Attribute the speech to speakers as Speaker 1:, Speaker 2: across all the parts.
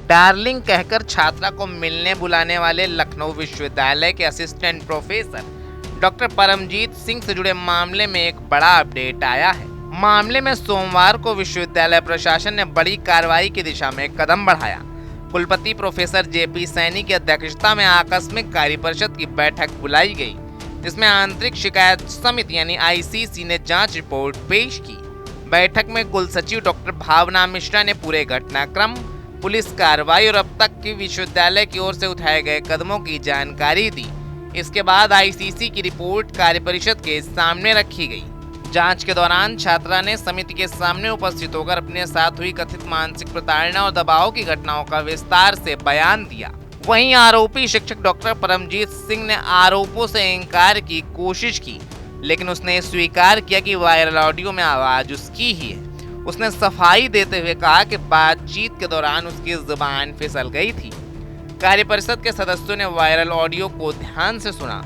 Speaker 1: Darling कहकर छात्रा को मिलने बुलाने वाले लखनऊ विश्वविद्यालय के assistant professor doctor Paramjit Singh से जुड़े मामले में एक बड़ा अपडेट आया है। मामले में सोमवार को विश्वविद्यालय प्रशासन ने बड़ी कार्रवाई की दिशा में कदम बढ़ाया। कुलपति प्रोफेसर जेपी सैनी की अध्यक्षता में आकस्मिक कार्य परिषद की बैठक बुलाई गई, जिसमें आंतरिक शिकायत समिति यानी आईसीसी ने जांच रिपोर्ट पेश की। बैठक में कुल सचिव डॉक्टर भावना मिश्रा ने पूरे घटनाक्रम, पुलिस कार्रवाई और अब तक की विश्वविद्यालय की ओर से उठाए गए कदमों की जानकारी दी। इसके बाद आईसीसी की रिपोर्ट कार्य परिषद के सामने रखी गई। जांच के दौरान छात्रा ने समिति के सामने उपस्थित होकर अपने साथ हुई कथित मानसिक प्रताड़ना और दबाव की घटनाओं का विस्तार से बयान दिया। वहीं आरोपी शिक्षक डॉक्टर परमजीत सिंह ने आरोपों से इंकार की कोशिश की, लेकिन उसने स्वीकार किया कि वायरल ऑडियो में आवाज उसकी ही है। उसने सफाई देते हुए कहा कि बातचीत के दौरान उसकी जुबान फिसल गई थी। कार्य परिषद के सदस्यों ने वायरल ऑडियो को ध्यान से सुना।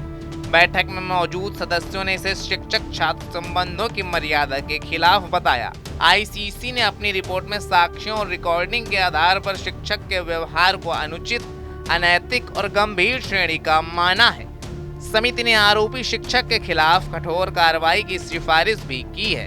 Speaker 1: बैठक में मौजूद सदस्यों ने इसे शिक्षक छात्र संबंधों की मर्यादा के खिलाफ बताया। आईसीसी ने अपनी रिपोर्ट में साक्ष्यों और रिकॉर्डिंग के आधार पर शिक्षक के व्यवहार को अनुचित, अनैतिक और गंभीर श्रेणी का माना है। समिति ने आरोपी शिक्षक के खिलाफ कठोर कार्रवाई की सिफारिश भी की है।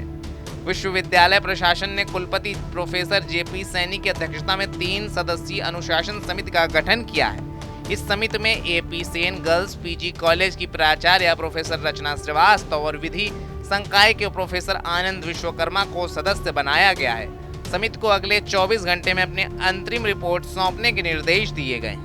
Speaker 1: विश्वविद्यालय प्रशासन ने कुलपति प्रोफेसर जेपी सैनी की अध्यक्षता में 3 सदस्यीय अनुशासन समिति का गठन किया है। इस समिति में AP Sen girls PG college की प्राचार्य प्रोफेसर रचना श्रीवास्तव और विधि संकाय के प्रोफेसर आनंद विश्वकर्मा को सदस्य बनाया गया है। समिति को अगले 24 घंटे में अपनी अंतरिम रिपोर्ट सौंपने के निर्देश दिए गए।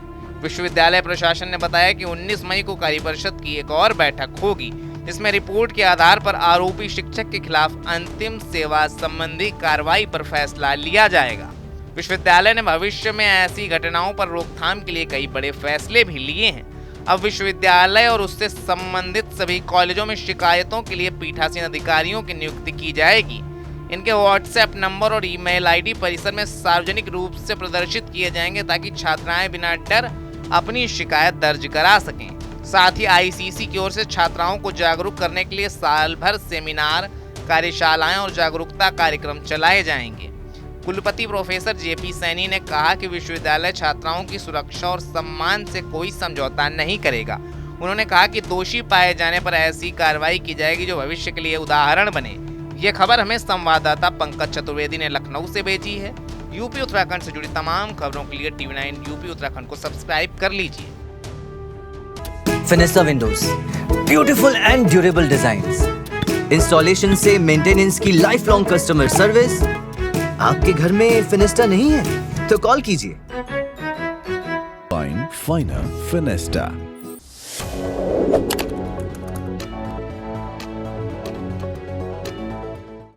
Speaker 1: विश्वविद्यालय प्रशासन ने बताया कि 19 मई को कार्य परिषद की एक और बैठक होगी, जिसमें रिपोर्ट के आधार पर आरोपी शिक्षक के खिलाफ अंतिम सेवा संबंधी कार्रवाई पर फैसला लिया जाएगा। विश्वविद्यालय ने भविष्य में ऐसी घटनाओं पर रोकथाम के लिए कई बड़े फैसले भी लिए हैं। अब विश्वविद्यालय और उससे संबंधित सभी कॉलेजों में शिकायतों के लिए पीठासीन अधिकारियों की नियुक्ति की जाएगी। इनके व्हाट्सएप नंबर और ईमेल आईडी परिसर में सार्वजनिक रूप से प्रदर्शित किए जाएंगे, ताकि छात्राएं बिना डर अपनी शिकायत दर्ज करा सकें। साथ ही आईसीसी की ओर से छात्राओं को जागरूक करने के लिए साल भर सेमिनार, कार्यशालाएं और जागरूकता कार्यक्रम चलाए जाएंगे। कुलपति प्रोफेसर जेपी सैनी ने कहा कि विश्वविद्यालय छात्राओं की सुरक्षा और सम्मान से कोई समझौता नहीं करेगा। उन्होंने कहा कि दोषी पाए जाने पर ऐसी कार्रवाई की जाएगी जो भविष्य के लिए उदाहरण बने। ये खबर हमें संवाददाता पंकज चतुर्वेदी ने लखनऊ से भेजी है। यूपी उत्तराखंड से जुड़ी तमाम खबरों के लिए TV9 यूपी उत्तराखंड को सब्सक्राइब कर लीजिए।
Speaker 2: Fenesta windows, beautiful and durable designs, installation से मेंटेनेंस की लाइफ लॉन्ग कस्टमर सर्विस। आपके घर में फिनिस्टा नहीं है तो कॉल कीजिए।
Speaker 3: फाइनर फिनिस्टा।